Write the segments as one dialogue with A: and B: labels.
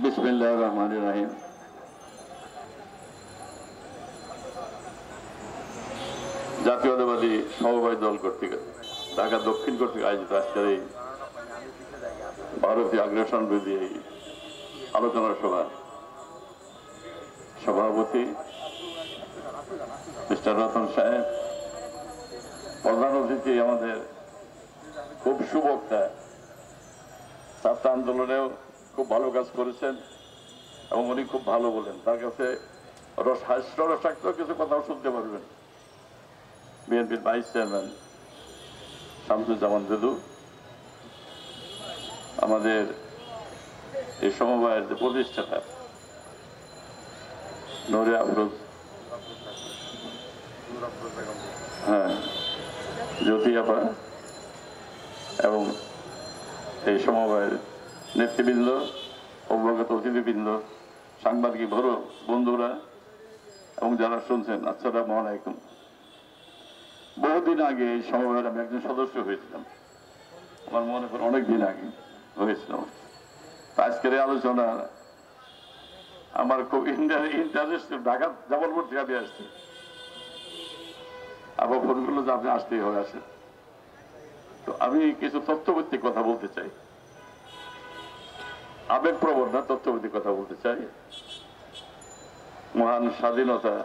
A: বিসমিল্লাহির রহমানির রহিম। জাতীয়তাবাদী সমবায় দল কর্তৃক ঢাকা দক্ষিণ কর্তৃক আয়োজিত আজকের এই ভারতীয় আগ্রাসন বিরোধী এই আলোচনা সভা সভাপতি মিস্টার রতন সাহেব, প্রধান অতিথি আমাদের খুব সুবক্তা, ছাত্র আন্দোলনেও খুব ভালো কাজ করেছেন এবং উনি খুব ভালো বলেন। তার কাছে হাস্যরসাক্ত কিছু কথাও শুনতে পারবেন। বিএনপির ভাইস চেয়ারম্যান শামসুজ্জামান দুদু, আমাদের এই সমবায়ের যে প্রতিষ্ঠাতা নূরে আফরোজ, হ্যাঁ জ্যোতি আপা, এবং এই সমবায়ের নেতৃবৃন্দ, অবগত অতিথিবৃন্দ, সাংবাদিক বড় বন্ধুরা এবং যারা শুনছেন, আসসালামু আলাইকুম। বহুদিন আগে এই সমবায়ের আমি একজন সদস্য হয়েছিলাম, আমার মনে করে অনেক দিন আগে হয়েছিলাম। আজকের এই আলোচনা আমার খুব ইন্টারেস্ট। ঢাকা জামালপুর থেকে আমি আসছি, আবার ফোনগুলো যে আপনি আসতেই হবে, আসেন। তো আমি কিছু তথ্যভিত্তিক কথা বলতে চাই, আবেগপ্রবণ না, তথ্যভিত্তিক কথা বলতে চাই। মহান স্বাধীনতা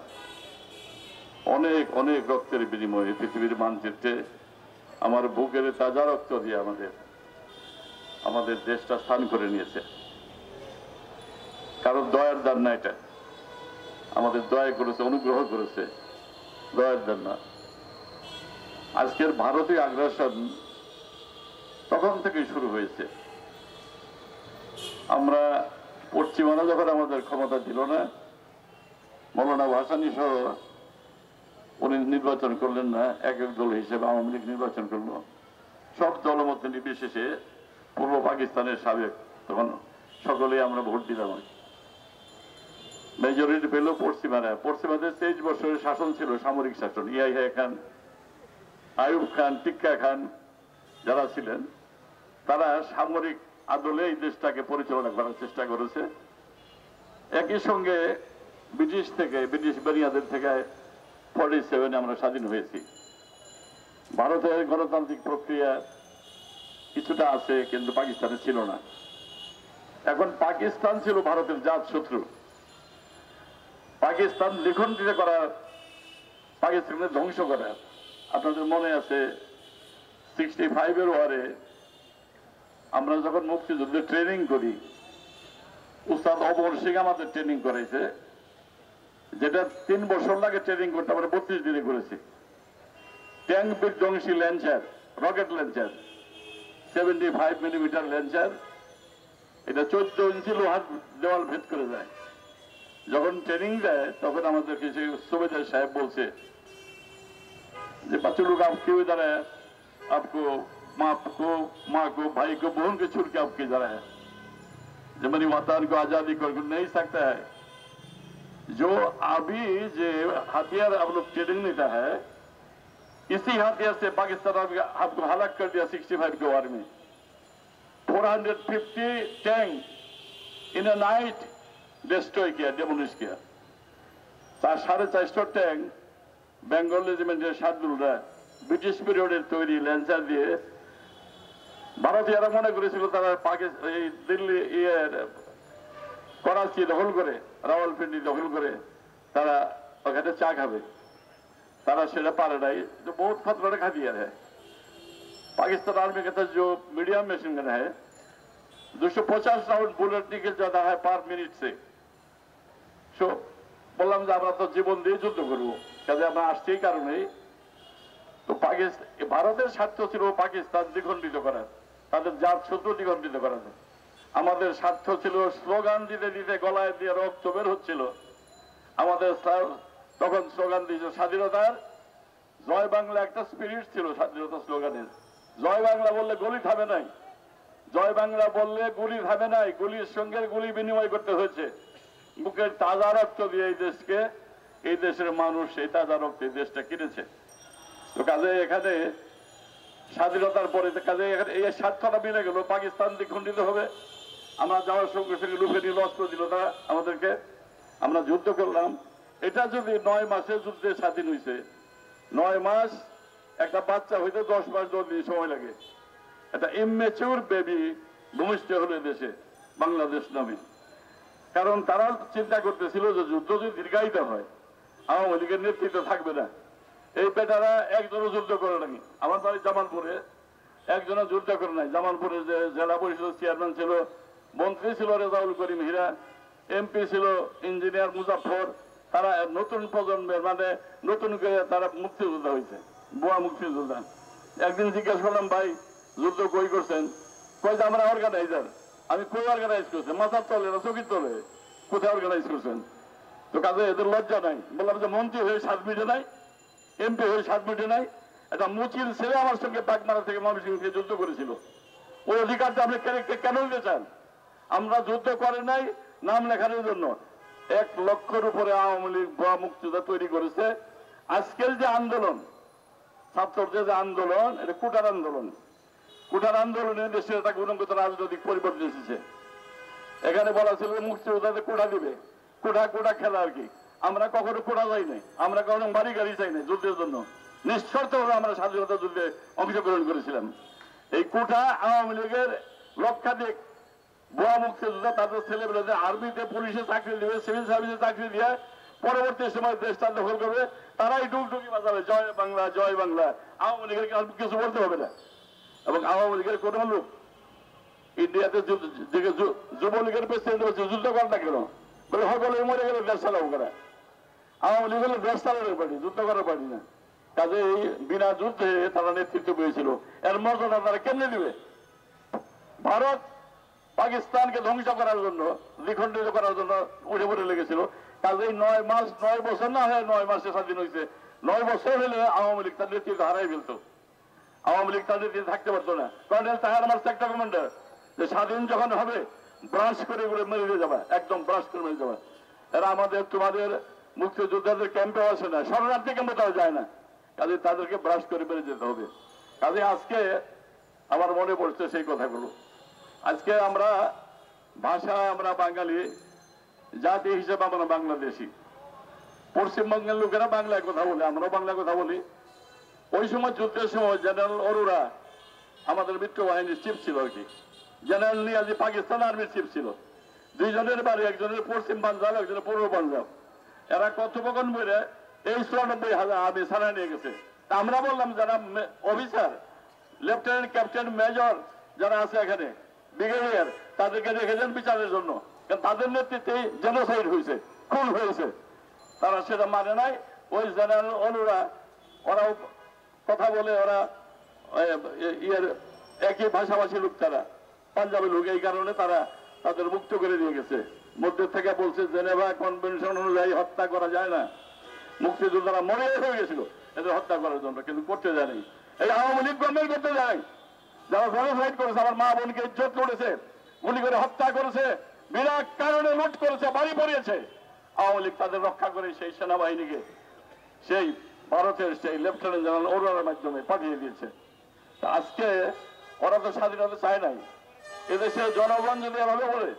A: অনেক অনেক রক্তের বিনিময়ে পৃথিবীর মানচিত্রে আমার বুকের তাজা রক্ত দিয়ে আমাদের দেশটা স্থান করে নিয়েছে। কারণ দয়ার দান না, এটা আমাদের দয়া করেছে, অনুগ্রহ করেছে, দয়ার দান না। আজকের ভারতীয় আগ্রাসন তখন থেকেই শুরু হয়েছে। আমরা পশ্চিমারা যখন আমাদের ক্ষমতা দিল না, মৌলানা ভাসানী সহ উনি নির্বাচন করলেন না, এক এক দল হিসেবে আওয়ামী লীগ নির্বাচন করলো। সব দলমত নির্বিশেষে পূর্ব পাকিস্তানের সাবেক, তখন সকলেই আমরা ভোট দিলাম। মেজরিটি পেল পশ্চিমারা। পশ্চিমাদের 23 বছরের শাসন ছিল, সামরিক শাসন। ইয়াহিয়া খান, আইয়ুব খান, টিক্কা খান যারা ছিলেন, তারা সামরিক আদলে এই দেশটাকে পরিচালনা করার চেষ্টা করেছে। একই সঙ্গে ব্রিটিশ বেনিয়াদের থেকে 47 আমরা স্বাধীন হয়েছি। ভারতের গণতান্ত্রিক প্রক্রিয়া কিছুটা আছে, কিন্তু পাকিস্তানে ছিল না। এখন পাকিস্তান ছিল ভারতের জাত শত্রু। পাকিস্তান লিখনটিতে করা, পাকিস্তানের ধ্বংস করা। আপনাদের মনে আছে 65-এর ওয়ারে আমরা যখন মুক্তিযুদ্ধে ট্রেনিং করি, উস্তাদ অমর সিং আমাদের ট্রেনিং করাইছে, যেটা 3 বছর লাগে ট্রেনিং করতে, আমরা 32 দিনে করেছি। ট্যাঙ্ক বিধ্বংসী Lancer, rocket Lancer, 75 millimetre Lancer, এটা 14 ইঞ্চি লোহার দেওয়াল ভেদ করে যায়। যখন ট্রেনিং দেয় তখন আমাদেরকে সেই সুবেদার সাহেব বলছে যে बच्चे लोग आप क्यों इधर है, आपको माँ को भाई को बहन को छोड़ के आप किधर है, जब मेरी वतन को आजादी कर नहीं सकता है। जो अभी जो हथियार आप लोग ट्रेनिंग लेता है, इसी हथियार से पाकिस्तान आपको हलाक कर दिया 65 के वार में। 450 tank in a night destroy किया, डेमोलिश किया। 450 टैंक বেঙ্গল রেজিমেন্টের শার্দুলরা ব্রিটিশ পিরিয়ডের তৈরি ল্যান্সার দিয়ে, ভারতীয়রা মনে করেছিল তারা এই দিল্লি করাচি দখল করে, রাওয়ালপিন্ডি দখল করে তারা ওখানে চা খাবে। তারা সেটা পারে নাই। तो बहुत खतरा रखा दिया है। पाकिस्तान आर्मी के पास जो मीडियम मशीन गन है, 250 राउंड बुलेट निकल जाता है पर मिनट से। सो বললাম যে আমরা তো জীবন দিয়ে যুদ্ধ করবো, কাজে আমরা আসছি এই কারণেই। তো ভারতের স্বার্থ ছিল পাকিস্তান দ্বিখণ্ডিত করার, তাদের জাত শত্রু দ্বিখণ্ডিত করার। আমাদের স্বার্থ ছিল স্লোগান দিতে দিতে গলায় দিয়ে রক্ত বের হচ্ছিল। আমাদের তখন স্লোগান দিয়েছিল স্বাধীনতার জয় বাংলা, একটা স্পিরিট ছিল স্বাধীনতা স্লোগানের। জয় বাংলা বললে গুলি থামে নাই, জয় বাংলা বললে গুলি থামে নাই, গুলির সঙ্গে গুলি বিনিময় করতে হয়েছে। বুকের তাজা রক্ত দিয়ে এই দেশকে, এই দেশের মানুষ এই তাজা রক্ত এই দেশটা কিনেছে। তো কাজে এখানে স্বাধীনতার পরে কাজে এই স্বার্থটা মিলে গেল, পাকিস্তান দ্বিখণ্ডিত হবে, আমরা যাওয়ার সঙ্গে সঙ্গে লুফে নিয়ে লস করে দিল তারা আমাদেরকে। আমরা যুদ্ধ করলাম। এটা যদি 9 মাসে যুদ্ধে স্বাধীন হয়েছে, 9 মাস একটা বাচ্চা হইতে 10 মাস 10 দিন সময় লাগে। এটা ইমেচিউর বেবি ভূমিষ্ঠ হলে দেশে, বাংলাদেশ নামে। কারণ তারা চিন্তা করতেছিল যে যুদ্ধ যদি দীর্ঘায়িত হয় আওয়ামী লীগের নেতৃত্ব থাকবে না। এই বেটারা একজনও যুদ্ধ করে নাই। আমার বাড়ি জামালপুরে, একজনও যুদ্ধ করে নাই। জামালপুরে যে জেলা পরিষদ চেয়ারম্যান ছিল, মন্ত্রী ছিল রেজাউল করিম হীরা, এমপি ছিল ইঞ্জিনিয়ার মুজাফর। তারা নতুন প্রজন্মের, মানে নতুন করে তারা মুক্তিযোদ্ধা হয়েছে, বুয়া মুক্তিযোদ্ধা। একদিন জিজ্ঞাসা করলাম, ভাই যুদ্ধ কই করছেন? কই যে আমরা অর্গানাইজার। আমি কই অর্গানাইজ করছেন? মাথার তলে না চকির তলে? কোথায় অর্গানাইজ করছেন? তো কাজে এদের লজ্জা নাই। বললাম যে মন্ত্রী হয়ে 7 মিনিটে নাই, এমপি হয়ে 7 মিনিটে নাই। একটা মুচির ছেলে আমার সঙ্গে পাকমারা থেকে ময়মনসিংহে যুদ্ধ করেছিল। ওই অধিকারটা আপনি কেন নিতে চান? আমরা যুদ্ধ করে নাই নাম লেখানোর জন্য। 1 লক্ষের উপরে আওয়ামী লীগ ভুয়া মুক্তিযোদ্ধা তৈরি করেছে। আজকের যে আন্দোলন, ছাত্রদের যে আন্দোলন, এটা কুটার আন্দোলন। কুটার আন্দোলনে দেশের একটা গুণগত রাজনৈতিক পরিবর্তন এসেছে। এখানে বলা ছিল মুক্তিযোদ্ধাদের কোটা দিবে, কোটা খেলা আর কি। আমরা কখনো কোটা যাই নাই, আমরা কখনো বাড়ি গাড়ি চাই নাই যুদ্ধের জন্য। নিঃশর্তভাবে আমরা স্বাধীনতা যুদ্ধে অংশগ্রহণ করেছিলাম। এই কোটা আওয়ামী লীগের লক্ষাধিক ভুয়া মুক্তিযোদ্ধা তাদের ছেলেমেয়েদের আর্মিতে, পুলিশে চাকরি দিবে, সিভিল সার্ভিসে চাকরি দিয়ে পরবর্তী সময় দেশটা দখল করবে। তারাই ডুগডুগি বাজাবে জয় বাংলা জয় বাংলা। আওয়ামী লীগের কিছু বলতে হবে না। এবং আওয়ামী লীগের কোন লোক ইন্ডিয়াতে যুবলীগের প্রেসিডেন্ট বলছে যুদ্ধ করার না কেন? বলে সকলে মরে গেলে দেশ চালাবো করা। আওয়ামী লীগ হলো দেশ চালানোর পার্টি, যুদ্ধ করার পার্টি না। কাজে এই বিনা যুদ্ধে তারা নেতৃত্ব পেয়েছিল। এর মর্যাদা তারা কেমনে দিবে? ভারত পাকিস্তানকে ধ্বংস করার জন্য, দ্বিখণ্ডিত করার জন্য উঠে পড়ে লেগেছিল। কাজে 9 মাস, 9 বছর না হয় 9 মাসে স্বাধীন হয়েছে। 9 বছর হলে আওয়ামী লীগ তার নেতৃত্ব হারাই ফেলত। আওয়ামী লীগ তাদের দিয়ে থাকতে পারতো না। কর্নেল তাহের আমার সেক্টর কমান্ডার, যে স্বাধীন যখন হবে ব্রাশ করে মেরে যাবা, একদম ব্রাশ করে মেরে যাবা। এরা আমাদের তোমাদের মুক্তিযোদ্ধাদের ক্যাম্পেও আসে না, শরণার্থী ক্যাম্পে তারা যায় না। কাজে তাদেরকে ব্রাশ করে মেরে যেতে হবে। কাজে আজকে আমার মনে পড়ছে সেই কথাগুলো। আজকে আমরা ভাষা, আমরা বাঙালি জাতি হিসেবে আমরা বাংলাদেশি। পশ্চিমবঙ্গের লোকেরা বাংলায় কথা বলে, আমরাও বাংলায় কথা বলি। ওই সময় যুদ্ধের সময় জেনারেল অরোরা আমাদের মিত্র বাহিনীর চিফ ছিল আর কি। জেনারেল নিয়াজি পাকিস্তান আর্মির চিফ ছিল। 2 জনের বাড়ি, একজনের পশ্চিম পাঞ্জাব, একজনের পূর্ব পাঞ্জাব। এরা কথোপকথন বলে এই 94,000 আর্মি ছাড়া নিয়ে গেছে। তা আমরা বললাম যারা অফিসার, লেফটেন্যান্ট, ক্যাপ্টেন, মেজর যারা আছে এখানে, ব্রিগেডিয়ার, তাদেরকে রেখেছেন বিচারের জন্য। কারণ তাদের নেতৃত্বে জেনোসাইড হয়েছে, খুন হয়েছে। তারা সেটা মানে নাই। ওই জেনারেল অরোরা ওরাও কথা বলে, ওরা একই ভাষাভাষী লোক, তারা পাঞ্জাবি লোক। এই কারণে তারা তাদের মুক্ত করে দিয়ে গেছে। মধ্যে থেকে বলছে জেনেভা কনভেনশন অনুযায়ী হত্যা করা যায় না। মুক্তিযোদ্ধারা মরে হয়ে গেছিল এদের হত্যা করার জন্য, কিন্তু করতে যায়নি। এই আওয়ামী লীগ গভর্নমেন্ট করতে যায়। যারা জেনোসাইড করেছে, আমার মা বোনকে ইজ্জত করেছে, গুলি করে হত্যা করেছে, বিনা কারণে লুট করেছে, বাড়ি পড়িয়েছে, আওয়ামী লীগ তাদের রক্ষা করে সেই সেনাবাহিনীকে সেই ভারতের সেই লেফটেন্যান্ট জেনারেল অরোরার মাধ্যমে পাঠিয়ে দিয়েছে। আজকে ওরা তো স্বাধীনতা চায় নাই। এদেশে জনগণ যদি এভাবে বলে,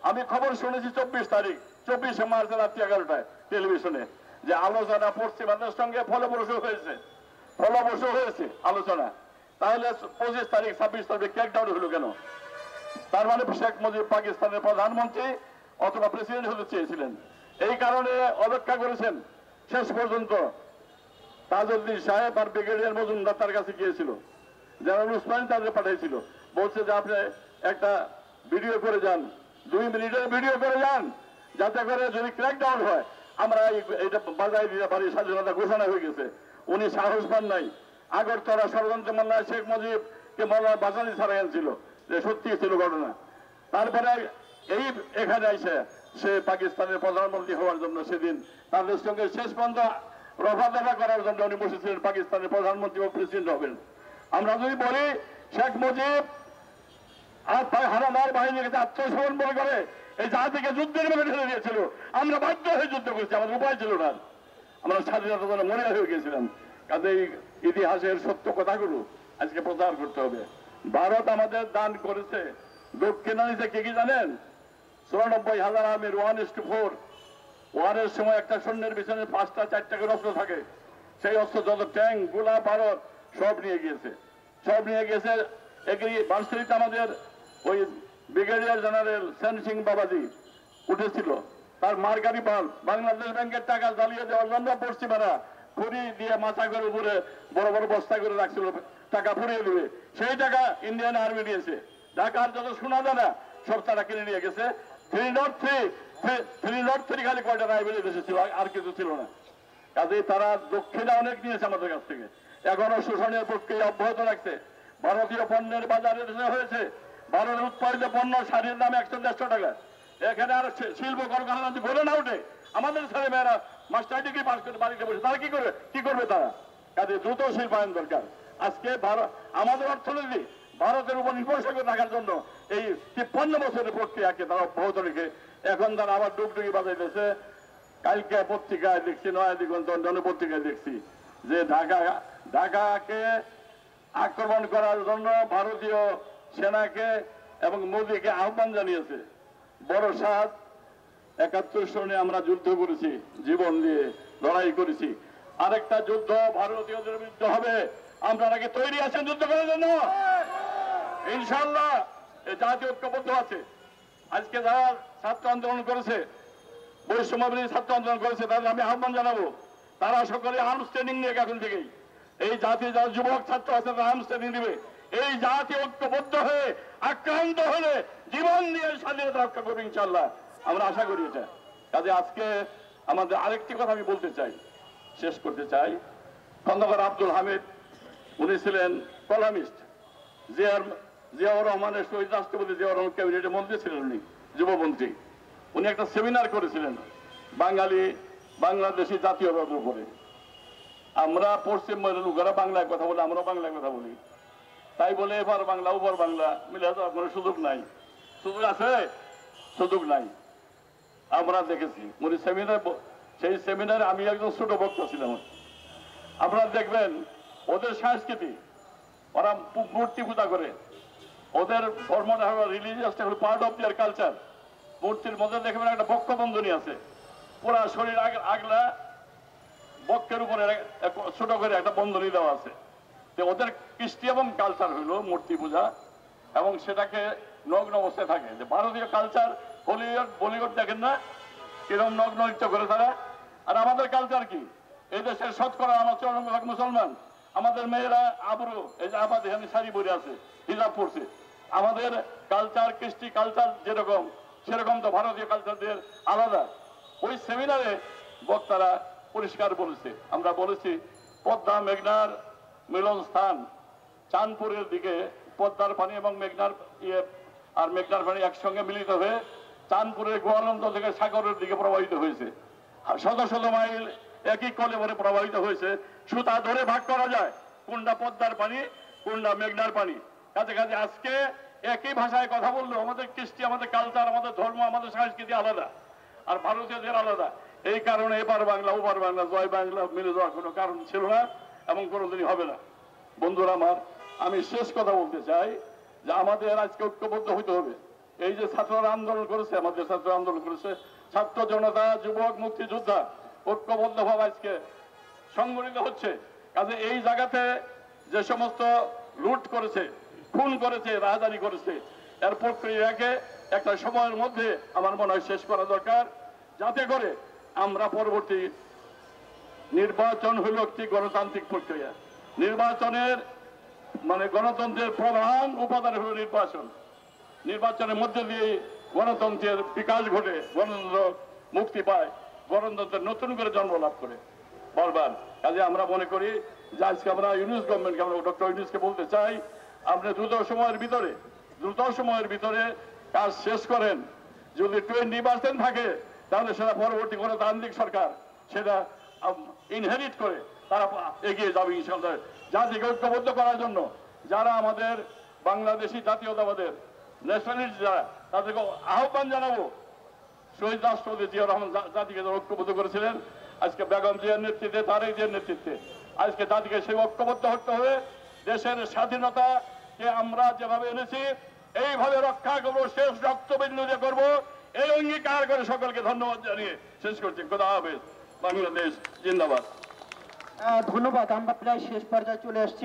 A: আমি খবর শুনেছি 24 মার্চ রাত্রি 11টায় টেলিভিশনে যে আলোচনা পশ্চিমাদের সঙ্গে ফলপ্রসূ হয়েছে আলোচনা। তাহলে 25 তারিখ 26 তারিখে ক্র্যাকডাউন হলো কেন? তার মানে শেখ মুজিব পাকিস্তানের প্রধানমন্ত্রী অথবা প্রেসিডেন্ট হতে চেয়েছিলেন। এই কারণে অপেক্ষা করেছেন শেষ পর্যন্ত। তাজউদ্দিন সাহেব আর ব্রিগেডিয়ার মজুমদার তার কাছে গিয়েছিল, জেনারেল উসমানী তাদের পাঠিয়েছিল, বলছে যে আপনি একটা ভিডিও করে যান, 2 মিনিটের ভিডিও করে যান, যাতে করে যদি ক্র্যাকডাউন হয় আমরা এটা বাজায় দিতে পারি, স্বাধীনতা ঘোষণা হয়ে গেছে। উনি সাহস পান নাই। আগরতলা ষড়যন্ত্র মামলায় শেখ মুজিবকে মামলা বাঁচানি ছাড়া এনেছিল, যে সত্যি ছিল ঘটনা। তারপরে এই এখানে এসে সে পাকিস্তানের প্রধানমন্ত্রী হওয়ার জন্য সেদিন তাদের সঙ্গে শেষ পর্যন্ত রফা করার জন্য উনি বসেছিলেন পাকিস্তানের প্রধানমন্ত্রী ও প্রেসিডেন্ট হবেন। আমরা যদি বলি শেখ মুজিব হানাদার বাহিনীর কাছে আত্মসমর্পণ মনে করে এই জাতিকে যুদ্ধের মধ্যে ঠেলে দিয়েছিল, আমরা বাধ্য হয়ে যুদ্ধ করেছি, আমাদের উপায় ছিল না, আমরা স্বাধীনতার জন্য মনে হয়ে গেছিলাম। কাজে ইতিহাসের সত্য কথাগুলো আজকে প্রচার করতে হবে। ভারত আমাদের দান করেছে দক্ষিণা নিচে কে কি জানেন? 94,000 আর্মির 1:4 ওয়ারের সময় একটা সৈন্যের পিছনে 5টা 4টা করে অস্ত্র থাকে। সেই অস্ত্র যত ট্যাঙ্ক গোলা ভারত সব নিয়ে গিয়েছে, সব নিয়ে গেছে। এগিয়ে বার্ষিকতে আমাদের ওই ব্রিগেডিয়ার জেনারেল সেন সিং বাবাজি উঠেছিল, তার মার্গারি পাল বাংলাদেশ ব্যাংকের টাকা জ্বালিয়ে দেওয়ার জন্য পশ্চিমারা খড়ি দিয়ে মাথা করে উপরে বড় বড় বস্তা করে রাখছিল, টাকা ফুরিয়ে দিবে। সেই টাকা ইন্ডিয়ান আর্মি নিয়েছে। ঢাকার যত শোনা যায় না সব তারা কিনে নিয়ে গেছে। 303 খালি কয়টা রাইবেলি দেশে ছিল, আর কিছু ছিল না। কাজেই তারা দক্ষিণে অনেক নিয়েছে আমাদের কাছ থেকে, এখনো শোষণের প্রক্রিয়া অব্যাহত রাখছে। ভারতীয় পণ্যের বাজারে হয়েছে, ভারতের উৎপাদিত পণ্য শাড়ির দাম 100-150 টাকা। এখানে আর শিল্প কলকারখানা যদি গড়ে না উঠে, আমাদের ছেলে মেয়েরা মাস্টার ডিগ্রি পাস করে বাড়িতে বসে তারা কি করবে তারা? কাজে দ্রুত শিল্পায়ন দরকার। আজকে আমাদের অর্থনীতি ভারতের উপর নির্ভরশীল রাখার জন্য এই 53 বছরের প্রক্রিয়াকে তারা অব্যাহত রেখে এখন তারা আবার ডুগডুগি বাজাইতেছে। কালকে পত্রিকায় দেখছি, নয়া দিগন্ত জনপত্রিকায় দেখছি যে ঢাকাকে আক্রমণ করার জন্য ভারতীয় সেনাকে এবং মোদীকে আহ্বান জানিয়েছে। বড় সাত 71 সনে আমরা যুদ্ধ করেছি, জীবন দিয়ে লড়াই করেছি। আরেকটা যুদ্ধ ভারতীয়দের বিরুদ্ধে হবে। আপনারা কি তৈরি আছেন যুদ্ধ করার জন্য? ইনশাআল্লাহ এই জাতীয় ঐক্যবদ্ধ আছে। আজকে যারা ছাত্র আন্দোলন করেছে, বৈষম্য বিরোধী ছাত্র আন্দোলন করেছে, তাদের আমি আহ্বান জানাবো তারা সকলে আর্মস ট্রেনিং নিয়ে এখন থেকেই এই জাতি যারা যুবক ছাত্র আছে তারা আর্মস ট্রেনিং দিবে। এই জাতি ঐক্যবদ্ধ হয়ে আক্রান্ত হলে জীবন দিয়ে স্বাধীনতা রক্ষা করবে ইনশাআল্লাহ, আমরা আশা করি এটা। কাজে আজকে আমাদের আরেকটি কথা আমি বলতে চাই, শেষ করতে চাই। খন্দকার আব্দুল হামিদ উনি ছিলেন কলামিস্ট, জিয়াউর রহমানের শহীদ রাষ্ট্রপতি জিয়াউর রহমান ক্যাবিনেটের মন্ত্রী ছিলেন, উনি যুবমন্ত্রী। উনি একটা সেমিনার করেছিলেন বাংলাদেশি জাতীয়তার উপরে। আমরা পশ্চিমবঙ্গের লোকেরা বাংলায় কথা বলে, আমরা বাংলায় কথা বলি, তাই বলে এবার বাংলা ওপর বাংলা মিলে যাওয়ার কোনো সুযোগ নাই। সুযোগ আছে? সুযোগ নাই। আমরা দেখেছি উনি সেই সেমিনারে আমি একজন ছোট বক্তা ছিলাম। আপনারা দেখবেন ওদের সংস্কৃতি, ওরা মূর্তি পূজা করে, ওদের ধর্মটা হলো রিলিজিয়াসটা হলো পার্ট অফ দিয়ার কালচার। মূর্তির মধ্যে দেখবেন একটা বক্ষবন্ধনী আছে, পুরা শরীর আগলা বক্ষের উপরে ছোট করে একটা বন্ধনী দেওয়া আছে। ওদের কৃষ্টি এবং কালচার হইল মূর্তি পূজা, এবং সেটাকে নগ্ন অবস্থায় থাকে। যে ভারতীয় কালচার বলিউড দেখেন না কিরকম নগ্ন নৃত্য করে তারা। আর আমাদের কালচার কি? এই দেশের শতকরা আমার 94% মুসলমান। আমাদের মেয়েরা আবরু, এই যে আবাদ এখানে শাড়ি পরে আছে, হিজাব পরছে। আমাদের কালচার কৃষ্টি কালচার যেরকম, সেরকম তো ভারতীয় কালচারদের আলাদা। ওই সেমিনারে বক্তারা পরিষ্কার বলেছে, আমরা বলেছি পদ্মা মেঘনার মিলন স্থান চাঁদপুরের দিকে পদ্মার পানি এবং মেঘনার পানি একসঙ্গে মিলিত হয়ে চাঁদপুরের গোয়ালন্দ থেকে সাগরের দিকে প্রবাহিত হয়েছে। আর শত শত মাইল একই কলে ভরে প্রবাহিত হয়েছে। সুতা ধরে ভাগ করা যায় কোনটা পদ্মার পানি, কোনটা মেঘনার পানি। কাছে কাছে আজকে একই ভাষায় কথা বললো, আমাদের কৃষ্টি, আমাদের কালচার, আমাদের ধর্ম, আমাদের সংস্কৃতি আলাদা, আর ভারতীয়দের আলাদা। এই কারণে এবার বাংলা ওপার বাংলা, জয় বাংলা মিলে যাওয়ার কোনো কারণ ছিল না এবং কোনোদিনই হবে না। বন্ধুরা আমার, আমি শেষ কথা বলতে চাই যে আমাদের আজকে ঐক্যবদ্ধ হইতে হবে। এই যে ছাত্ররা আন্দোলন করেছে, আমাদের ছাত্র আন্দোলন করেছে, ছাত্র জনতা, যুবক, মুক্তিযোদ্ধা ঐক্যবদ্ধ ভাবে আজকে সংগঠিত হচ্ছে। কাজে এই জায়গাতে যে সমস্ত লুট করেছে, খুন করেছে, রাজধানী করেছে, এর প্রক্রিয়াকে একটা সময়ের মধ্যে আমার মনে হয় শেষ করা দরকার, যাতে করে আমরা পরবর্তী নির্বাচন হইল একটি গণতান্ত্রিক প্রক্রিয়া। নির্বাচনের গণতন্ত্রের প্রধান উপাদান হল নির্বাচন। নির্বাচনের মধ্যে দিয়ে গণতন্ত্রের বিকাশ ঘটে, গণতন্ত্র মুক্তি পায়, গণতন্ত্রের নতুন করে জন্ম লাভ করে বলবার। কাজে আমরা মনে করি যে আজকে আমরা ইউনুস গভর্নমেন্টকে, আমরা ডক্টর ইউনুসকে বলতে চাই, আপনি দ্রুত সময়ের ভিতরে কাজ শেষ করেন। যদি 20% থাকে তাহলে সেটা পরবর্তী গণতান্ত্রিক সরকার সেটা ইনহেরিট করে তারা এগিয়ে যাবে ইনশাআল্লাহ। জাতিকে ঐক্যবদ্ধ করার জন্য যারা আমাদের বাংলাদেশি জাতীয়তাবাদের ন্যাশনালিস্ট যারা, তাদেরকে আহ্বান জানাবো। শহীদ রাষ্ট্রপতি জিয়াউর রহমান জাতিকে ঐক্যবদ্ধ করেছিলেন, আজকে বেগম জিয়ার নেতৃত্বে, তারেক জিয়ার নেতৃত্বে আজকে জাতিকে সেই ঐক্যবদ্ধ হতে হবে। দেশের স্বাধীনতাকে আমরা যেভাবে এনেছি এইভাবে রক্ষা করবো, শেষ রক্তবিন্দু দিয়ে করবো, এই অঙ্গীকার করে সকলকে ধন্যবাদ জানিয়ে শেষ করছি। খোদা হাফেজ। বাংলাদেশ জিন্দাবাদ।
B: ধন্যবাদ। আমরা প্রায় শেষ পর্যায়ে চলে আসছি।